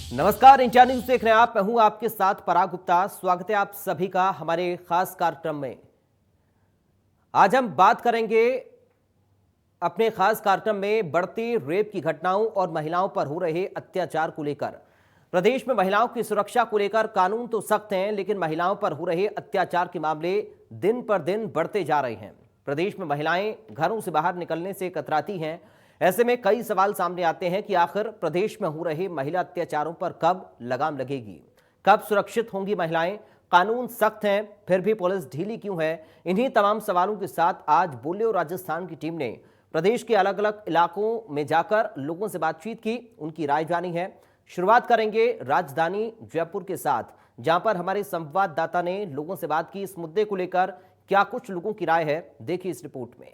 नमस्कार, India news देख रहे हैं आप। मैं हूं आपके साथ पराग गुप्ता। स्वागत है आप सभी का हमारे खास कार्यक्रम में। आज हम बात करेंगे अपने खास कार्यक्रम में बढ़ती रेप की घटनाओं और महिलाओं पर हो रहे अत्याचार को लेकर। प्रदेश में महिलाओं की सुरक्षा को लेकर कानून तो सख्त हैं, लेकिन महिलाओं पर हो रहे अत्याचार के मामले दिन पर दिन बढ़ते जा रहे हैं। प्रदेश में महिलाएं घरों से बाहर निकलने से कतराती हैं। ऐसे में कई सवाल सामने आते हैं कि आखिर प्रदेश में हो रहे महिला अत्याचारों पर कब लगाम लगेगी, कब सुरक्षित होंगी महिलाएं। कानून सख्त हैं, फिर भी पुलिस ढीली क्यों है? इन्हीं तमाम सवालों के साथ आज बोलियो राजस्थान की टीम ने प्रदेश के अलग अलग इलाकों में जाकर लोगों से बातचीत की, उनकी राय जानी है। शुरुआत करेंगे राजधानी जयपुर के साथ, जहां पर हमारे संवाददाता ने लोगों से बात की। इस मुद्दे को लेकर क्या कुछ लोगों की राय है, देखिए इस रिपोर्ट में।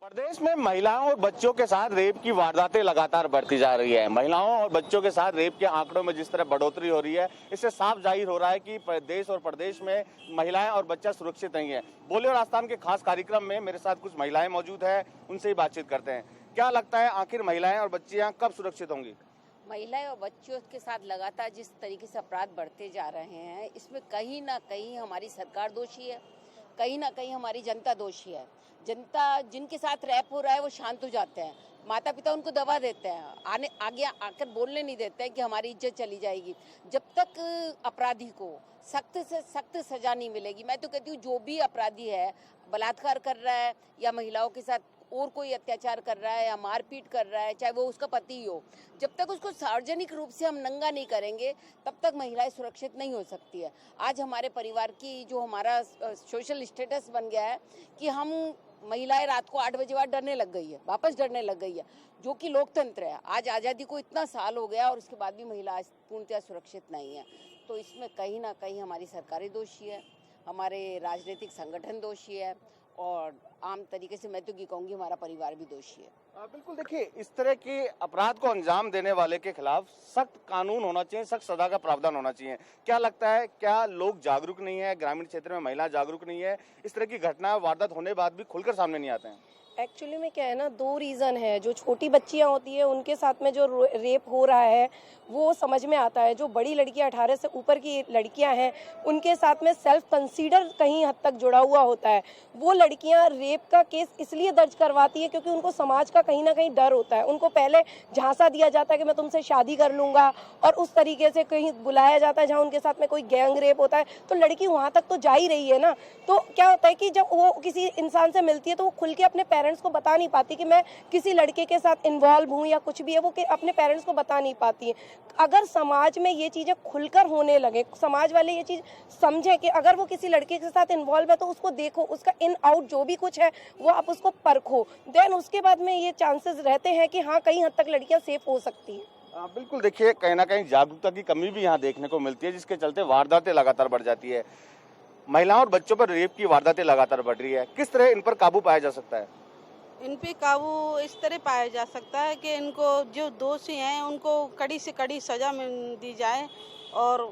प्रदेश में महिलाओं और बच्चों के साथ रेप की वारदातें लगातार बढ़ती जा रही है। महिलाओं और बच्चों के साथ रेप के आंकड़ों में जिस तरह बढ़ोतरी हो रही है, इससे साफ जाहिर हो रहा है कि देश और प्रदेश में महिलाएं और बच्चा सुरक्षित नहीं है। बोलियो राजस्थान के खास कार्यक्रम में मेरे साथ कुछ महिलाएं मौजूद है, उनसे ही बातचीत करते हैं। क्या लगता है, आखिर महिलाएं और बच्चियां कब सुरक्षित होंगी? महिलाएं और बच्चों के साथ लगातार जिस तरीके से अपराध बढ़ते जा रहे हैं, इसमें कहीं ना कहीं हमारी सरकार दोषी है, कहीं ना कहीं हमारी जनता दोषी है। जनता जिनके साथ रैप हो रहा है वो शांत हो जाते हैं, माता पिता उनको दबा देते हैं, आगे आकर बोलने नहीं देते हैं कि हमारी इज्जत चली जाएगी। जब तक अपराधी को सख्त से सख्त सजा नहीं मिलेगी, मैं तो कहती हूँ जो भी अपराधी है, बलात्कार कर रहा है या महिलाओं के साथ और कोई अत्याचार कर रहा है या मारपीट कर रहा है, चाहे वो उसका पति हो, जब तक उसको सार्वजनिक रूप से हम नंगा नहीं करेंगे तब तक महिलाएं सुरक्षित नहीं हो सकती है। आज हमारे परिवार की जो हमारा सोशल स्टेटस बन गया है कि हम महिलाएं रात को 8 बजे बाद डरने लग गई है, वापस डरने लग गई है, जो कि लोकतंत्र है। आज आज़ादी को इतना साल हो गया और उसके बाद भी महिला पूर्णतः सुरक्षित नहीं है। तो इसमें कहीं ना कहीं हमारी सरकारें दोषी है, हमारे राजनीतिक संगठन दोषी है और आम तरीके से मैं तो ये कहूँगी हमारा परिवार भी दोषी है। बिल्कुल, देखिए, इस तरह के अपराध को अंजाम देने वाले के खिलाफ सख्त कानून होना चाहिए, सख्त सजा का प्रावधान होना चाहिए। क्या लगता है, क्या लोग जागरूक नहीं है? ग्रामीण क्षेत्र में महिला जागरूक नहीं है? इस तरह की घटना वारदात होने बाद भी खुलकर सामने नहीं आते हैं? एक्चुअली में क्या है ना, 2 रीज़न है। जो छोटी बच्चियां होती है उनके साथ में जो रेप हो रहा है वो समझ में आता है। जो बड़ी लड़कियां 18 से ऊपर की लड़कियां हैं उनके साथ में सेल्फ कंसीडर कहीं हद तक जुड़ा हुआ होता है। वो लड़कियां रेप का केस इसलिए दर्ज करवाती है क्योंकि उनको समाज का कहीं ना कहीं डर होता है। उनको पहले झांसा दिया जाता है कि मैं तुमसे शादी कर लूँगा, और उस तरीके से कहीं बुलाया जाता है जहाँ उनके साथ में कोई गैंग रेप होता है, तो लड़की वहाँ तक तो जा ही रही है ना। तो क्या होता है कि जब वो किसी इंसान से मिलती है तो वो खुल के अपने पेरेंट्स को बता नहीं पाती कि मैं किसी लड़के के साथ इन्वॉल्व हूँ या कुछ भी है, वो अपने पेरेंट्स को बता नहीं पाती है। अगर समाज में ये चीज़ें खुलकर होने लगे, समाज वाले ये चीज़ समझे कि अगर वो किसी लड़के के साथ इन्वॉल्व है तो उसको देखो, उसका इन आउट जो भी कुछ है वो आप उसको परखो, देन उसके बाद में ये चांसेस रहते हैं कि हाँ कहीं हद तक लड़कियाँ सेफ हो सकती हैं। बिल्कुल, देखिए, कहीं ना कहीं जागरूकता की कमी भी यहाँ देखने को मिलती है, जिसके चलते वारदातें लगातार बढ़ जाती है। महिलाओं और बच्चों पर रेप की वारदातें लगातार बढ़ रही है। किस तरह इन पर काबू पाया जा सकता है? इन पे काबू इस तरह पाया जा सकता है कि इनको जो दोषी हैं उनको कड़ी से कड़ी सजा दी जाए। और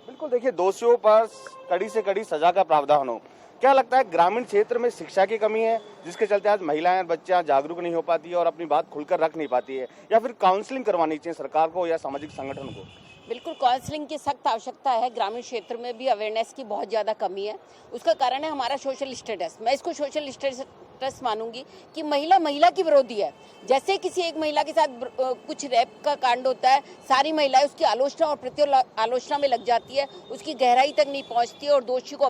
बिल्कुल, देखिए, दोषियों पर कड़ी से कड़ी सजा का प्रावधान हो। क्या लगता है, ग्रामीण क्षेत्र में शिक्षा की कमी है जिसके चलते आज महिलाएं और बच्चियां जागरूक नहीं हो पाती है और अपनी बात खुलकर रख नहीं पाती है, या फिर काउंसलिंग करवानी चाहिए सरकार को या सामाजिक संगठन को? बिल्कुल, काउंसलिंग की सख्त आवश्यकता है। ग्रामीण क्षेत्र में भी अवेयरनेस की बहुत ज़्यादा कमी है। उसका कारण है हमारा सोशल स्टेटस। मैं इसको सोशल स्टेटस मानूंगी कि महिला की विरोधी है। जैसे किसी एक महिला के साथ कुछ रैप का कांड होता है, सारी महिलाएं उसकी आलोचना और प्रति आलोचना में लग जाती है, उसकी गहराई तक नहीं पहुंचती है और दोषी को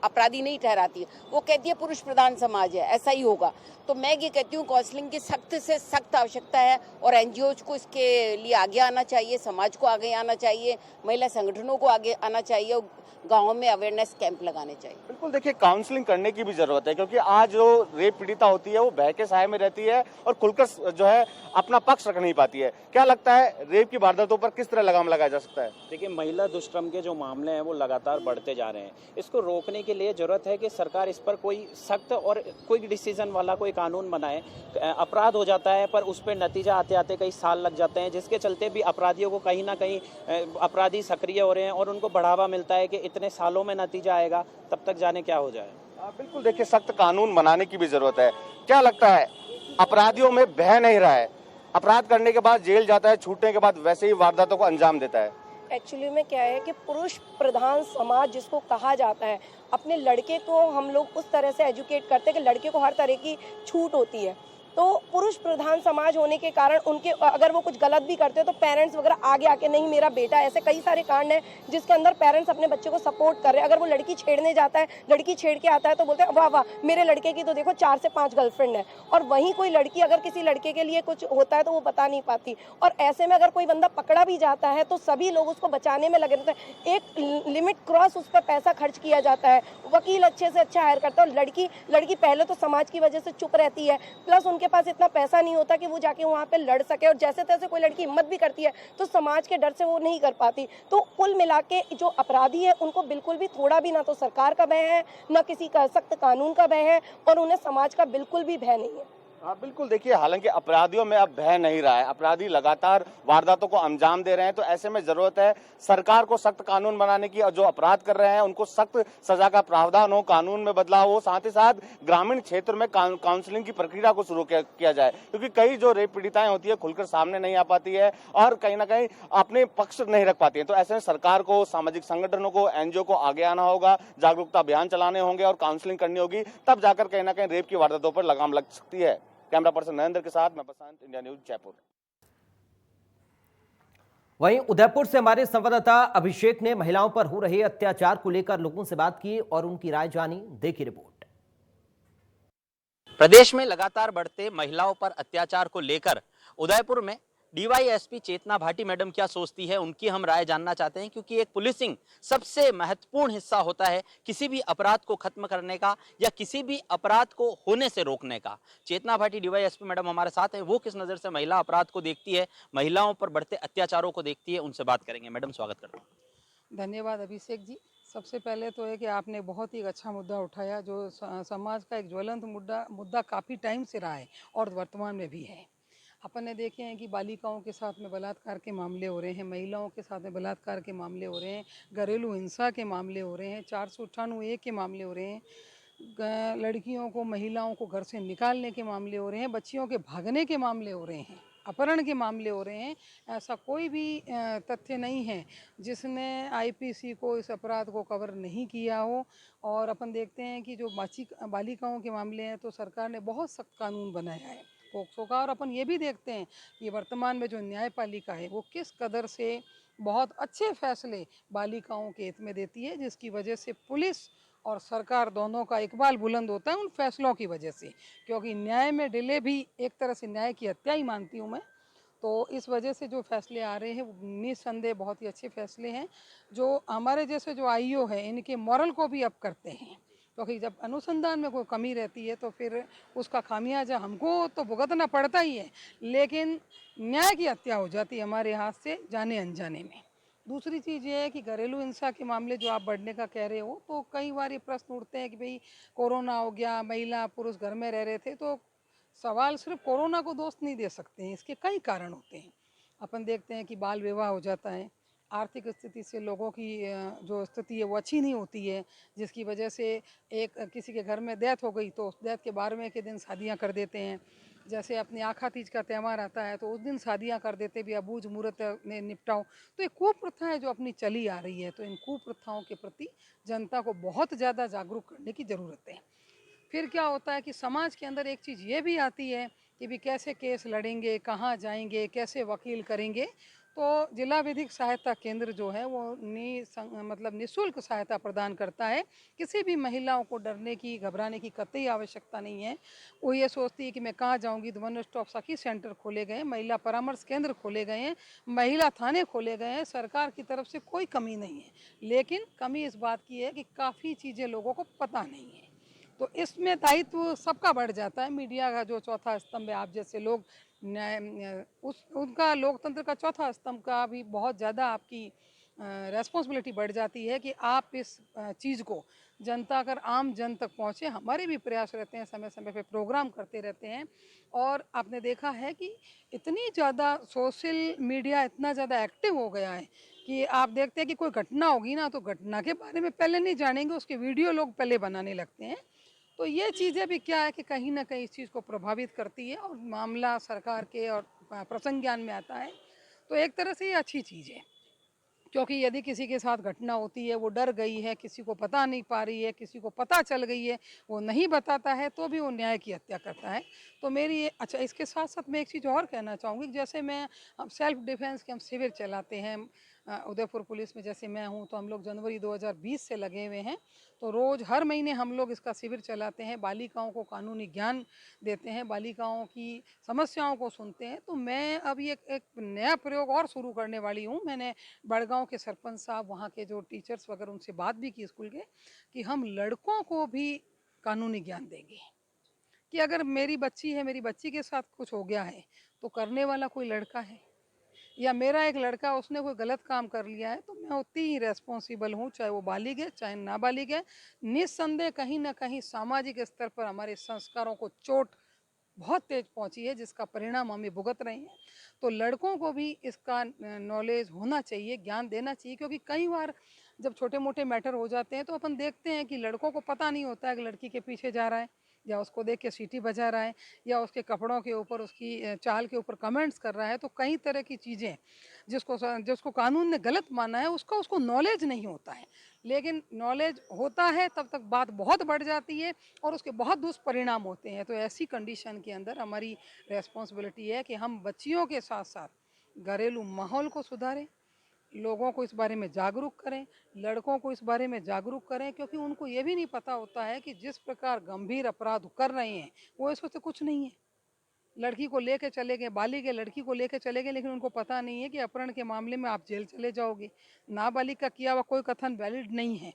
अपराधी नहीं ठहराती है। वो कहती है पुरुष प्रधान समाज है, ऐसा ही होगा। तो मैं ये कहती हूँ काउंसलिंग की सख्त से सख्त आवश्यकता है और एनजीओज को इसके लिए आगे आना चाहिए, समाज को आगे आना चाहिए, महिला संगठनों को आगे आना चाहिए, गाँव में अवेयरनेस कैंप लगाने चाहिए। बिल्कुल, देखिए, काउंसलिंग करने की भी जरूरत है, क्योंकि आज जो रेप पीड़िता होती है वो भय के साए में रहती है और खुलकर जो है अपना पक्ष रख नहीं पाती है। क्या लगता है, रेप की वारदातों पर किस तरह लगाम लगाया जा सकता है? देखिए, महिला दुष्कर्म के जो मामले हैं वो लगातार बढ़ते जा रहे हैं। इसको रोकने के लिए जरूरत है कि सरकार इस पर कोई सख्त और कोई डिसीजन वाला कोई कानून बनाए। अपराध हो जाता है पर उस पर नतीजा आते आते कई साल लग जाते हैं, जिसके चलते भी अपराधियों को कहीं ना कहीं अपराधी सक्रिय हो रहे हैं और उनको बढ़ावा मिलता है कि इतने सालों में नतीजा आएगा, तब तक जाने क्या हो जाए। बिल्कुल, देखिए, सख्त कानून बनाने की भी जरूरत है। क्या लगता है, अपराधियों में भय नहीं रहा है, अपराध करने के बाद जेल जाता है, छूटने के बाद वैसे ही वारदातों को अंजाम देता है। एक्चुअली में क्या है कि पुरुष प्रधान समाज जिसको कहा जाता है, अपने लड़के को हम लोग उस तरह से एजुकेट करते हैं कि लड़के को हर तरह की छूट होती है। तो पुरुष प्रधान समाज होने के कारण उनके अगर वो कुछ गलत भी करते हैं तो पेरेंट्स वगैरह आगे आके नहीं मेरा बेटा, ऐसे कई सारे कांड हैं जिसके अंदर पेरेंट्स अपने बच्चे को सपोर्ट कर रहे हैं। अगर वो लड़की छेड़ने जाता है, लड़की छेड़ के आता है तो बोलते हैं वाह वाह मेरे लड़के की तो देखो 4 से 5 गर्लफ्रेंड है। और वहीं कोई लड़की अगर किसी लड़के के लिए कुछ होता है तो वो बता नहीं पाती। और ऐसे में अगर कोई बंदा पकड़ा भी जाता है तो सभी लोग उसको बचाने में लगे रहते हैं। एक लिमिट क्रॉस उस पर पैसा खर्च किया जाता है, वकील अच्छे से अच्छा हायर करता है। और लड़की पहले तो समाज की वजह से चुप रहती है, प्लस उनके पास इतना पैसा नहीं होता कि वो जाके वहाँ पे लड़ सके। और जैसे तैसे कोई लड़की हिम्मत भी करती है तो समाज के डर से वो नहीं कर पाती। तो कुल मिला के जो अपराधी है उनको बिल्कुल भी थोड़ा भी ना तो सरकार का भय है, ना किसी का सख्त कानून का भय है, और उन्हें समाज का बिल्कुल भी भय नहीं है। हाँ बिल्कुल, देखिए हालांकि अपराधियों में अब भय नहीं रहा है, अपराधी लगातार वारदातों को अंजाम दे रहे हैं। तो ऐसे में जरूरत है सरकार को सख्त कानून बनाने की, और जो अपराध कर रहे हैं उनको सख्त सजा का प्रावधान हो, कानून में बदलाव हो। साथ ही साथ ग्रामीण क्षेत्र में काउंसलिंग की प्रक्रिया को शुरू किया जाए, क्योंकि कई जो रेप पीड़िताएं होती है खुलकर सामने नहीं आ पाती है और कहीं ना कहीं अपने पक्ष नहीं रख पाती है। तो ऐसे में सरकार को, सामाजिक संगठनों को, एनजीओ को आगे आना होगा, जागरूकता अभियान चलाने होंगे और काउंसलिंग करनी होगी, तब जाकर कहीं ना कहीं रेप की वारदातों पर लगाम लग सकती है। कैमरा पर्सन नरेंद्र के साथ मैं प्रशांत, इंडिया न्यूज, जयपुर। वहीं उदयपुर से हमारे संवाददाता अभिषेक ने महिलाओं पर हो रहे अत्याचार को लेकर लोगों से बात की और उनकी राय जानी। देखिए रिपोर्ट। प्रदेश में लगातार बढ़ते महिलाओं पर अत्याचार को लेकर उदयपुर में डीवाईएसपी चेतना भाटी मैडम क्या सोचती है, उनकी हम राय जानना चाहते हैं, क्योंकि एक पुलिसिंग सबसे महत्वपूर्ण हिस्सा होता है किसी भी अपराध को खत्म करने का या किसी भी अपराध को होने से रोकने का। चेतना भाटी डीवाईएसपी मैडम हमारे साथ हैं, वो किस नज़र से महिला अपराध को देखती है, महिलाओं पर बढ़ते अत्याचारों को देखती है, उनसे बात करेंगे। मैडम स्वागत करता हूँ। धन्यवाद अभिषेक जी। सबसे पहले तो है कि आपने बहुत ही अच्छा मुद्दा उठाया, जो समाज का एक ज्वलंत मुद्दा काफ़ी टाइम से रहा है और वर्तमान में भी है। अपन ने देखे हैं कि बालिकाओं के साथ में बलात्कार के मामले हो रहे हैं, महिलाओं के साथ में बलात्कार के मामले हो रहे हैं, घरेलू हिंसा के मामले हो रहे हैं, 498 के मामले हो रहे हैं, लड़कियों को, महिलाओं को घर से निकालने के मामले हो रहे हैं, बच्चियों के भागने के मामले हो रहे हैं, अपहरण के मामले हो रहे हैं। ऐसा कोई भी तथ्य नहीं है जिसने आईपीसी को इस अपराध को कवर नहीं किया हो। और अपन देखते हैं कि जो बालिकाओं के मामले हैं तो सरकार ने बहुत सख्त कानून बनाया है पोक्सो का। और अपन ये भी देखते हैं कि वर्तमान में जो न्यायपालिका है वो किस कदर से बहुत अच्छे फैसले बालिकाओं के हित में देती है, जिसकी वजह से पुलिस और सरकार दोनों का इकबाल बुलंद होता है उन फैसलों की वजह से। क्योंकि न्याय में डिले भी एक तरह से न्याय की हत्या ही मानती हूँ मैं। तो इस वजह से जो फैसले आ रहे हैं वो निस्संदेह बहुत ही अच्छे फैसले हैं, जो हमारे जैसे जो आईओ है इनके मॉरल को भी अप करते हैं। क्योंकि जब अनुसंधान में कोई कमी रहती है तो फिर उसका खामियाजा हमको तो भुगतना पड़ता ही है, लेकिन न्याय की हत्या हो जाती है हमारे हाथ से जाने अनजाने में। दूसरी चीज़ ये है कि घरेलू हिंसा के मामले जो आप बढ़ने का कह रहे हो, तो कई बार ये प्रश्न उठते हैं कि भाई कोरोना हो गया, महिला पुरुष घर में रह रहे थे। तो सवाल सिर्फ कोरोना को दोष नहीं दे सकते हैं, इसके कई कारण होते हैं। अपन देखते हैं कि बाल विवाह हो जाता है, आर्थिक स्थिति से लोगों की जो स्थिति है वो अच्छी नहीं होती है, जिसकी वजह से एक किसी के घर में डेथ हो गई तो उस डेथ के 12वें के दिन शादियां कर देते हैं। जैसे अपनी आखा तीज का त्यौहार आता है तो उस दिन शादियां कर देते भी, अबूझ मुहूर्त में निपटाओ। तो ये कुप्रथा है जो अपनी चली आ रही है। तो इन कुप्रथाओं के प्रति जनता को बहुत ज़्यादा जागरूक करने की ज़रूरत है। फिर क्या होता है कि समाज के अंदर एक चीज़ ये भी आती है कि भी कैसे केस लड़ेंगे, कहाँ जाएंगे, कैसे वकील करेंगे। तो जिला विधिक सहायता केंद्र जो है वो निःशुल्क सहायता प्रदान करता है। किसी भी महिलाओं को डरने की, घबराने की कतई आवश्यकता नहीं है। वो ये सोचती है कि मैं कहाँ जाऊंगी। तो वन स्टॉप सखी सेंटर खोले गए हैं, महिला परामर्श केंद्र खोले गए हैं, महिला थाने खोले गए हैं। सरकार की तरफ से कोई कमी नहीं है, लेकिन कमी इस बात की है कि काफ़ी चीज़ें लोगों को पता नहीं है। तो इसमें दायित्व सबका बढ़ जाता है। मीडिया का जो चौथा स्तंभ है, आप जैसे लोग उनका लोकतंत्र का चौथा स्तंभ का भी बहुत ज़्यादा आपकी रेस्पॉन्सिबिलिटी बढ़ जाती है कि आप इस चीज़ को जनता अगर आम जन तक पहुँचे। हमारे भी प्रयास रहते हैं, समय समय पे प्रोग्राम करते रहते हैं। और आपने देखा है कि इतनी ज़्यादा सोशल मीडिया इतना ज़्यादा एक्टिव हो गया है कि आप देखते हैं कि कोई घटना होगी ना तो घटना के बारे में पहले नहीं जानेंगे, उसके वीडियो लोग पहले बनाने लगते हैं। तो ये चीज़ें भी क्या है कि कहीं ना कहीं इस चीज़ को प्रभावित करती है और मामला सरकार के और प्रसंग ज्ञान में आता है। तो एक तरह से ये अच्छी चीज़ है, क्योंकि यदि किसी के साथ घटना होती है, वो डर गई है, किसी को पता नहीं पा रही है, किसी को पता चल गई है, वो नहीं बताता है, तो भी वो न्याय की हत्या करता है। तो मेरी अच्छा, इसके साथ साथ मैं एक चीज़ और कहना चाहूँगी, जैसे हम सेल्फ डिफेंस के हम शिविर चलाते हैं उदयपुर पुलिस में। जैसे मैं हूँ तो हम लोग जनवरी 2020 से लगे हुए हैं, तो रोज़ हर महीने हम लोग इसका शिविर चलाते हैं, बालिकाओं को कानूनी ज्ञान देते हैं, बालिकाओं की समस्याओं को सुनते हैं। तो मैं अभी एक नया प्रयोग और शुरू करने वाली हूँ। मैंने बड़गांव के सरपंच साहब, वहाँ के जो टीचर्स वगैरह, उनसे बात भी की स्कूल के, कि हम लड़कों को भी कानूनी ज्ञान देंगे कि अगर मेरी बच्ची है, मेरी बच्ची के साथ कुछ हो गया है, तो करने वाला कोई लड़का है, या मेरा एक लड़का उसने कोई गलत काम कर लिया है, तो मैं उतनी ही रेस्पॉन्सिबल हूँ, चाहे वो बालिग है चाहे नाबालिग है। निस्संदेह कहीं ना कहीं सामाजिक स्तर पर हमारे संस्कारों को चोट बहुत तेज पहुंची है, जिसका परिणाम हम भुगत रहे हैं। तो लड़कों को भी इसका नॉलेज होना चाहिए, ज्ञान देना चाहिए, क्योंकि कई बार जब छोटे मोटे मैटर हो जाते हैं तो अपन देखते हैं कि लड़कों को पता नहीं होता है कि लड़की के पीछे जा रहा है, या उसको देख के सीटी बजा रहा है, या उसके कपड़ों के ऊपर, उसकी चाल के ऊपर कमेंट्स कर रहा है। तो कई तरह की चीज़ें जिसको कानून ने गलत माना है, उसको नॉलेज नहीं होता है। लेकिन नॉलेज होता है तब तक बात बहुत बढ़ जाती है और उसके बहुत दुष्परिणाम होते हैं। तो ऐसी कंडीशन के अंदर हमारी रेस्पॉन्सिबिलिटी है कि हम बच्चियों के साथ साथ घरेलू माहौल को सुधारें, लोगों को इस बारे में जागरूक करें, लड़कों को इस बारे में जागरूक करें, क्योंकि उनको ये भी नहीं पता होता है कि जिस प्रकार गंभीर अपराध कर रहे हैं वो इसमें से कुछ नहीं है। लड़की को लेके चले गए, बालिग है, लड़की को लेके चले गए, लेकिन उनको पता नहीं है कि अपहरण के मामले में आप जेल चले जाओगे, नाबालिग का किया हुआ कोई कथन वैलिड नहीं है।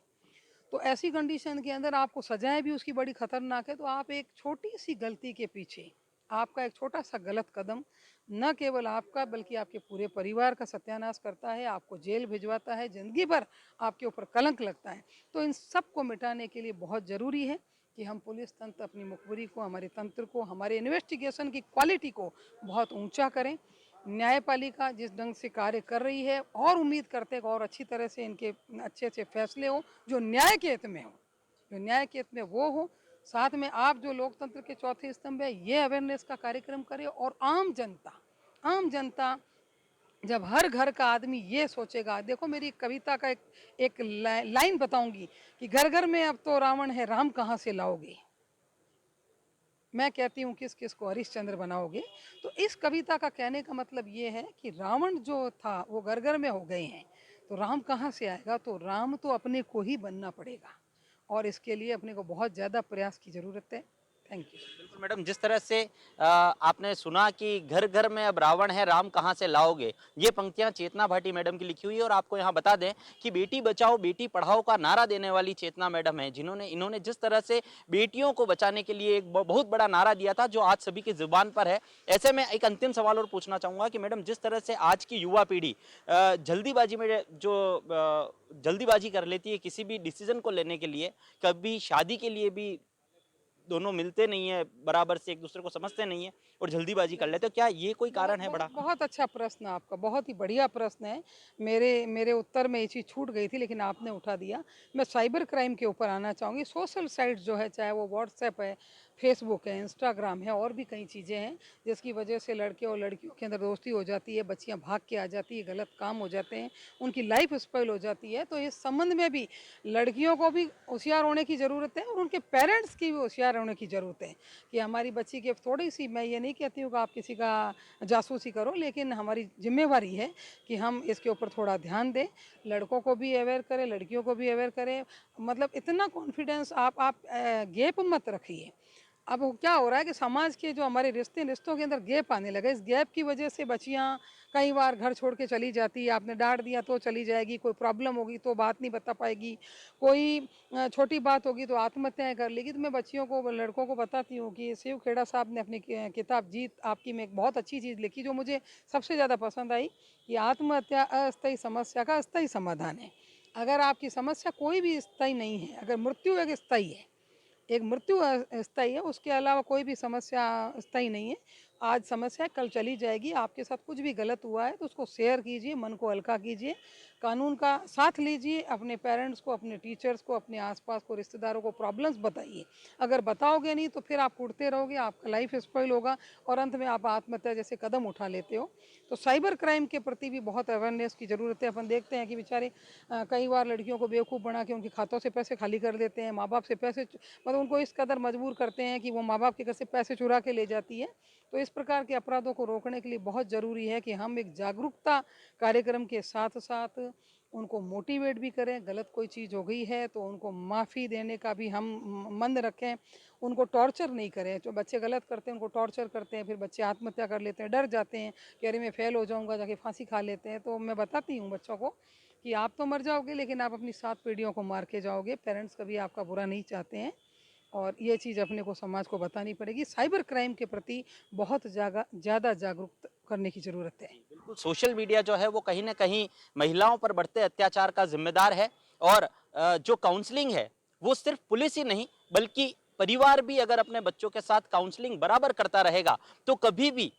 तो ऐसी कंडीशन के अंदर आपको सजाएं भी उसकी बड़ी खतरनाक है। तो आप एक छोटी सी गलती के पीछे, आपका एक छोटा सा गलत कदम न केवल आपका बल्कि आपके पूरे परिवार का सत्यानाश करता है, आपको जेल भिजवाता है, जिंदगी भर आपके ऊपर कलंक लगता है। तो इन सब को मिटाने के लिए बहुत ज़रूरी है कि हम पुलिस तंत्र अपनी मुखबिरी को, हमारे तंत्र को, हमारे इन्वेस्टिगेशन की क्वालिटी को बहुत ऊंचा करें। न्यायपालिका जिस ढंग से कार्य कर रही है, और उम्मीद करते हैं कि और अच्छी तरह से इनके अच्छे अच्छे फैसले हो जो न्याय के हित में हो, जो न्याय के हित में वो हो। साथ में आप जो लोकतंत्र के चौथे स्तंभ है, ये अवेयरनेस का कार्यक्रम करें। और आम जनता जब हर घर का आदमी ये सोचेगा, देखो मेरी कविता का एक लाइन बताऊंगी कि घर घर में अब तो रावण है, राम कहाँ से लाओगे। मैं कहती हूँ किस किस को हरिश्चंद्र बनाओगे। तो इस कविता का कहने का मतलब ये है कि रावण जो था वो घर घर में हो गए हैं, तो राम कहाँ से आएगा। तो राम तो अपने को ही बनना पड़ेगा, और इसके लिए अपने को बहुत ज़्यादा प्रयास की ज़रूरत है। Thank you. बिल्कुल मैडम, जिस तरह से आपने सुना कि घर घर में अब रावण है, राम कहाँ से लाओगे, ये पंक्तियां चेतना भाटी मैडम की लिखी हुई है। और आपको यहाँ बता दें कि बेटी बचाओ बेटी पढ़ाओ का नारा देने वाली चेतना मैडम है, इन्होंने जिस तरह से बेटियों को बचाने के लिए एक बहुत बड़ा नारा दिया था, जो आज सभी की जुबान पर है। ऐसे में एक अंतिम सवाल और पूछना चाहूंगा कि मैडम, जिस तरह से आज की युवा पीढ़ी जल्दीबाजी में जल्दीबाजी कर लेती है किसी भी डिसीजन को लेने के लिए, कभी शादी के लिए भी दोनों मिलते नहीं है, बराबर से एक दूसरे को समझते नहीं है और जल्दीबाजी कर लेते, तो क्या ये कोई कारण है बड़ा? बहुत अच्छा प्रश्न आपका, बहुत ही बढ़िया प्रश्न है। मेरे उत्तर में ये चीज़ छूट गई थी, लेकिन आपने उठा दिया। मैं साइबर क्राइम के ऊपर आना चाहूँगी। सोशल साइट जो है, चाहे वो व्हाट्सएप है, फेसबुक है, इंस्टाग्राम है, और भी कई चीज़ें हैं जिसकी वजह से लड़के और लड़कियों के अंदर दोस्ती हो जाती है, बच्चियाँ भाग के आ जाती है, गलत काम हो जाते हैं, उनकी लाइफ स्पॉइल हो जाती है। तो इस संबंध में भी लड़कियों को भी होशियार होने की ज़रूरत है, और उनके पेरेंट्स की भी होशियार होने की ज़रूरत है कि हमारी बच्ची की थोड़ी सी, मैं ये नहीं कहती हूँ कि आप किसी का जासूसी करो, लेकिन हमारी जिम्मेवारी है कि हम इसके ऊपर थोड़ा ध्यान दें, लड़कों को भी अवेयर करें, लड़कियों को भी अवेयर करें। मतलब इतना कॉन्फिडेंस आप गैप मत रखिए। अब क्या हो रहा है कि समाज के जो हमारे रिश्तों के अंदर गैप आने लगा, इस गैप की वजह से बच्चियां कई बार घर छोड़ के चली जाती है। आपने डांट दिया तो चली जाएगी, कोई प्रॉब्लम होगी तो बात नहीं बता पाएगी, कोई छोटी बात होगी तो आत्महत्याएं कर लेगी। तो मैं बच्चियों को, लड़कों को बताती हूँ कि शिव खेड़ा साहब ने अपनी किताब जीत आपकी में एक बहुत अच्छी चीज़ लिखी, जो मुझे सबसे ज़्यादा पसंद आई, कि आत्महत्या अस्थायी समस्या का अस्थायी समाधान है। अगर आपकी समस्या कोई भी स्थायी नहीं है, अगर मृत्यु एक स्थायी है, एक मृत्यु स्थायी है, उसके अलावा कोई भी समस्या स्थायी नहीं है, आज समस्या है, कल चली जाएगी। आपके साथ कुछ भी गलत हुआ है तो उसको शेयर कीजिए, मन को हल्का कीजिए, कानून का साथ लीजिए, अपने पेरेंट्स को, अपने टीचर्स को, अपने आसपास को, रिश्तेदारों को प्रॉब्लम्स बताइए। अगर बताओगे नहीं तो फिर आप उड़ते रहोगे, आपका लाइफ स्पॉइल होगा और अंत में आप आत्महत्या जैसे कदम उठा लेते हो। तो साइबर क्राइम के प्रति भी बहुत अवेयरनेस की ज़रूरत है। अपन देखते हैं कि बेचारे कई बार लड़कियों को बेवकूफ़ बना के उनके खातों से पैसे खाली कर देते हैं, माँ बाप से पैसे मतलब उनको इस कदर मजबूर करते हैं कि वो माँ बाप के घर से पैसे चुरा के ले जाती है। तो इस प्रकार के अपराधों को रोकने के लिए बहुत ज़रूरी है कि हम एक जागरूकता कार्यक्रम के साथ साथ उनको मोटिवेट भी करें। गलत कोई चीज़ हो गई है तो उनको माफ़ी देने का भी हम मन रखें, उनको टॉर्चर नहीं करें। जो बच्चे गलत करते हैं उनको टॉर्चर करते हैं, फिर बच्चे आत्महत्या कर लेते हैं, डर जाते हैं कि अरे मैं फेल हो जाऊंगा, जाके फांसी खा लेते हैं। तो मैं बताती हूँ बच्चों को कि आप तो मर जाओगे लेकिन आप अपनी 7 पीढ़ियों को मार के जाओगे। पेरेंट्स कभी आपका बुरा नहीं चाहते हैं और ये चीज़ अपने को समाज को बतानी पड़ेगी। साइबर क्राइम के प्रति बहुत ज़्यादा जागरूक करने की ज़रूरत है। बिल्कुल, सोशल मीडिया जो है वो कहीं ना कहीं महिलाओं पर बढ़ते अत्याचार का जिम्मेदार है और जो काउंसलिंग है वो सिर्फ पुलिस ही नहीं बल्कि परिवार भी अगर अपने बच्चों के साथ काउंसलिंग बराबर करता रहेगा तो कभी भी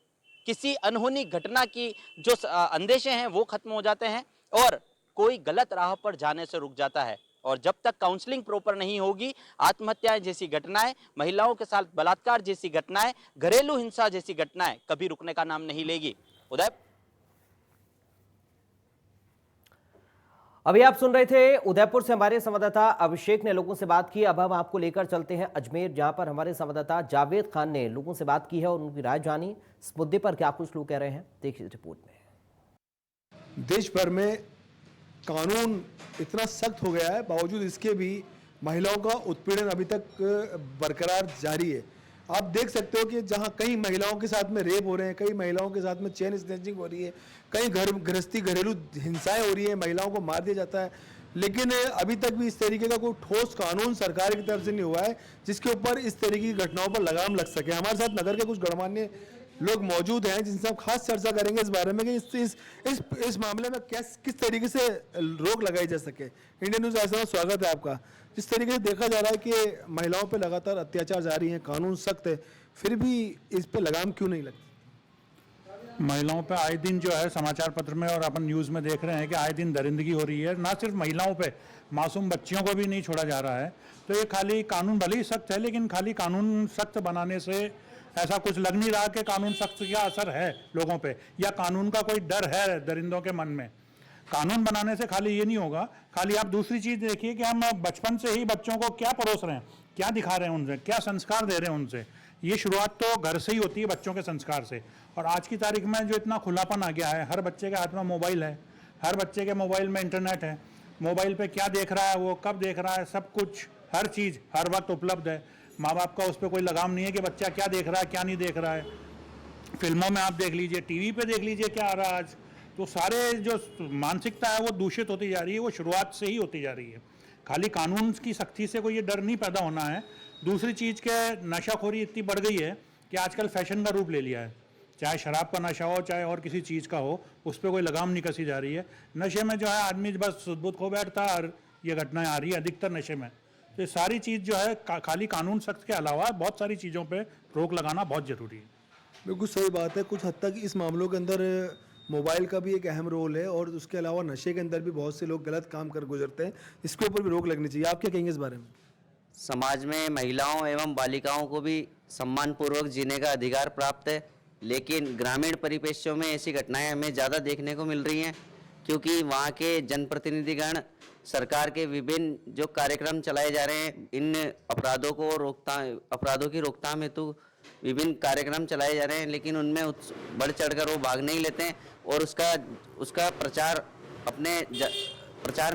किसी अनहोनी घटना की जो अंदेशे हैं वो खत्म हो जाते हैं और कोई गलत राह पर जाने से रुक जाता है। और जब तक काउंसलिंग प्रॉपर नहीं होगी, आत्महत्याएं जैसी घटनाएं, महिलाओं के साथ बलात्कार जैसी घटनाएं, घरेलू हिंसा जैसी घटनाएं कभी रुकने का नाम नहीं लेगी। उदय, अभी आप सुन रहे थे उदयपुर से हमारे संवाददाता अभिषेक ने लोगों से बात की। अब हम आपको लेकर चलते हैं अजमेर, जहां पर हमारे संवाददाता जावेद खान ने लोगों से बात की है और उनकी राय जानी। इस मुद्दे पर क्या कुछ लोग कह रहे हैं, देखिए रिपोर्ट में। देश भर में कानून इतना सख्त हो गया है, बावजूद इसके भी महिलाओं का उत्पीड़न अभी तक बरकरार जारी है। आप देख सकते हो कि जहां कई महिलाओं के साथ में रेप हो रहे हैं, कई महिलाओं के साथ में चेन स्नैचिंग हो रही है, कई घरेलू हिंसाएं हो रही है, महिलाओं को मार दिया जाता है, लेकिन अभी तक भी इस तरीके का कोई ठोस कानून सरकार की तरफ से नहीं हुआ है जिसके ऊपर इस तरीके की घटनाओं पर लगाम लग सके। हमारे साथ नगर के कुछ गणमान्य लोग मौजूद हैं जिनसे हम खास चर्चा करेंगे इस बारे में कि इस मामले में किस तरीके से रोक लगाई जा सके। इंडियन न्यूज़ ऐसा में स्वागत है आपका। जिस तरीके से देखा जा रहा है कि महिलाओं पे लगातार अत्याचार जारी है, कानून सख्त है, फिर भी इस पे लगाम क्यों नहीं लगती? महिलाओं पे आए दिन जो है समाचार पत्र में और अपन न्यूज़ में देख रहे हैं कि आए दिन दरिंदगी हो रही है। ना सिर्फ महिलाओं पे, मासूम बच्चियों को भी नहीं छोड़ा जा रहा है। तो ये खाली कानून भले ही सख्त है, लेकिन खाली कानून सख्त बनाने से ऐसा कुछ लग नहीं रहा कि कानून सख्त का असर है लोगों पे, या कानून का कोई डर है दरिंदों के मन में। कानून बनाने से खाली ये नहीं होगा। खाली आप दूसरी चीज़ देखिए कि हम बचपन से ही बच्चों को क्या परोस रहे हैं, क्या दिखा रहे हैं उनसे, क्या संस्कार दे रहे हैं उनसे। ये शुरुआत तो घर से ही होती है, बच्चों के संस्कार से। और आज की तारीख में जो इतना खुलापन आ गया है, हर बच्चे के हाथ में मोबाइल है, हर बच्चे के मोबाइल में इंटरनेट है, मोबाइल पे क्या देख रहा है, वो कब देख रहा है, सब कुछ, हर चीज़ हर वक्त उपलब्ध है। माँ बाप का उस पर कोई लगाम नहीं है कि बच्चा क्या देख रहा है, क्या नहीं देख रहा है। फिल्मों में आप देख लीजिए, टीवी पे देख लीजिए क्या आ रहा है आज। तो सारे जो मानसिकता है वो दूषित होती जा रही है, वो शुरुआत से ही होती जा रही है। खाली कानून की सख्ती से कोई ये डर नहीं पैदा होना है। दूसरी चीज़ के नशाखोरी इतनी बढ़ गई है कि आजकल फैशन का रूप ले लिया है। चाहे शराब का नशा हो, चाहे और किसी चीज़ का हो, उस पर कोई लगाम नहीं कसी जा रही है। नशे में जो है आदमी बस सुध-बुध खो बैठता है और ये घटनाएं आ रही है अधिकतर नशे में। तो ये सारी चीज़ जो है खाली कानून सख्त के अलावा बहुत सारी चीज़ों पे रोक लगाना बहुत ज़रूरी है। बिल्कुल सही बात है। कुछ हद तक इस मामलों के अंदर मोबाइल का भी एक अहम रोल है और उसके अलावा नशे के अंदर भी बहुत से लोग गलत काम कर गुजरते हैं। इसके ऊपर भी रोक लगनी चाहिए। आप क्या कहेंगे इस बारे में? समाज में महिलाओं एवं बालिकाओं को भी सम्मानपूर्वक जीने का अधिकार प्राप्त है, लेकिन ग्रामीण परिपेक्षों में ऐसी घटनाएं हमें ज़्यादा देखने को मिल रही हैं क्योंकि वहाँ के जनप्रतिनिधिगण सरकार के विभिन्न जो कार्यक्रम चलाए जा रहे हैं, इन अपराधों की रोकथाम हेतु विभिन्न कार्यक्रम चलाए जा रहे हैं, लेकिन उनमें बढ़ चढ़कर वो भाग नहीं लेते हैं और उसका प्रचार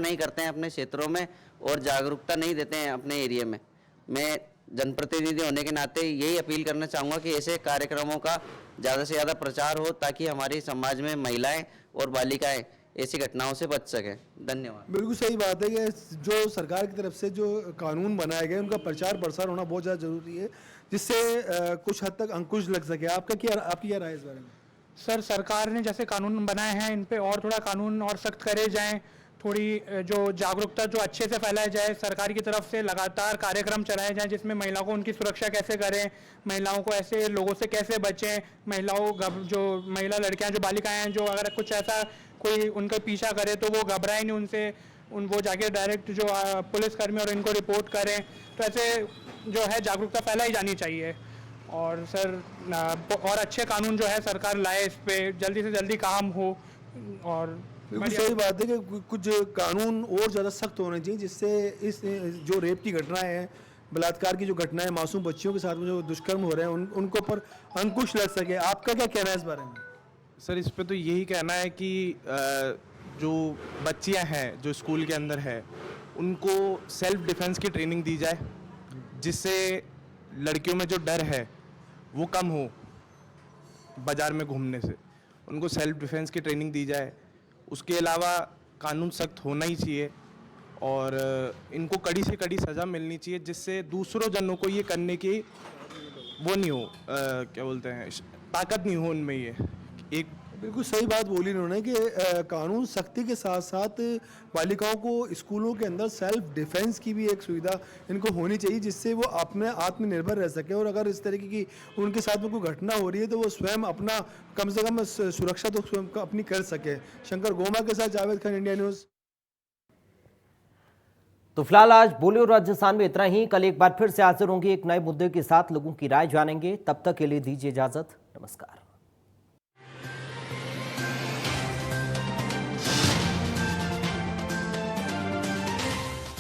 नहीं करते हैं अपने क्षेत्रों में और जागरूकता नहीं देते हैं अपने एरिया में। मैं जनप्रतिनिधि होने के नाते यही अपील करना चाहूँगा कि ऐसे कार्यक्रमों का ज़्यादा से ज़्यादा प्रचार हो ताकि हमारी समाज में महिलाएं और बालिकाएं ऐसी घटनाओं से बच सकें। धन्यवाद। बिल्कुल सही बात है कि जो सरकार की तरफ से जो कानून बनाए गए उनका प्रचार प्रसार होना बहुत ज़्यादा जरूरी है जिससे कुछ हद तक अंकुश लग सके। आपकी क्या राय है इस बारे में? सर, सरकार ने जैसे कानून बनाए हैं इन पे और थोड़ा कानून और सख्त करे जाएं थोड़ी जो जागरूकता जो अच्छे से फैलाई जाए, सरकार की तरफ से लगातार कार्यक्रम चलाए जाएं जिसमें महिलाओं को उनकी सुरक्षा कैसे करें, महिलाओं को ऐसे लोगों से कैसे बचें, जो महिला लड़कियां जो बालिकाएं हैं जो अगर कुछ ऐसा कोई उनका पीछा करे तो वो घबराएं नहीं उनसे, वो जाके डायरेक्ट जो पुलिसकर्मी और इनको रिपोर्ट करें। तो ऐसे जो है जागरूकता फैलाई जानी चाहिए। और सर और अच्छे कानून जो है सरकार लाए, इस पर जल्दी से जल्दी काम हो। और बिल्कुल सही बात है कि कुछ कानून और ज़्यादा सख्त होने चाहिए जिससे इस जो रेप की घटनाएं हैं, बलात्कार की जो घटनाएं, मासूम बच्चियों के साथ में जो दुष्कर्म हो रहे हैं उनको ऊपर अंकुश लग सके। आपका क्या कहना है इस बारे में? सर इस पे तो यही कहना है कि जो बच्चियां हैं जो स्कूल के अंदर है उनको सेल्फ डिफेंस की ट्रेनिंग दी जाए, जिससे लड़कियों में जो डर है वो कम हो। बाज़ार में घूमने से उनको सेल्फ डिफेंस की ट्रेनिंग दी जाए। उसके अलावा कानून सख्त होना ही चाहिए और इनको कड़ी से कड़ी सज़ा मिलनी चाहिए, जिससे दूसरों जनों को ये करने की वो नहीं हो, क्या बोलते हैं, ताकत नहीं हो उनमें। ये एक बिल्कुल सही बात बोली इन्होंने कि कानून सख्ती के साथ साथ बालिकाओं को स्कूलों के अंदर सेल्फ डिफेंस की भी एक सुविधा इनको होनी चाहिए, जिससे वो अपने आत्मनिर्भर रह सके। और अगर इस तरीके की उनके साथ में कोई घटना हो रही है तो वो स्वयं अपना कम से कम सुरक्षा तो स्वयं अपनी कर सके। शंकर गोमा के साथ जावेद खान, इंडिया न्यूज़। तो फिलहाल आज बोलियो राजस्थान में इतना ही। कल एक बार फिर से हाजिर होंगे एक नए मुद्दे के साथ, लोगों की राय जानेंगे। तब तक के लिए दीजिए इजाजत। नमस्कार।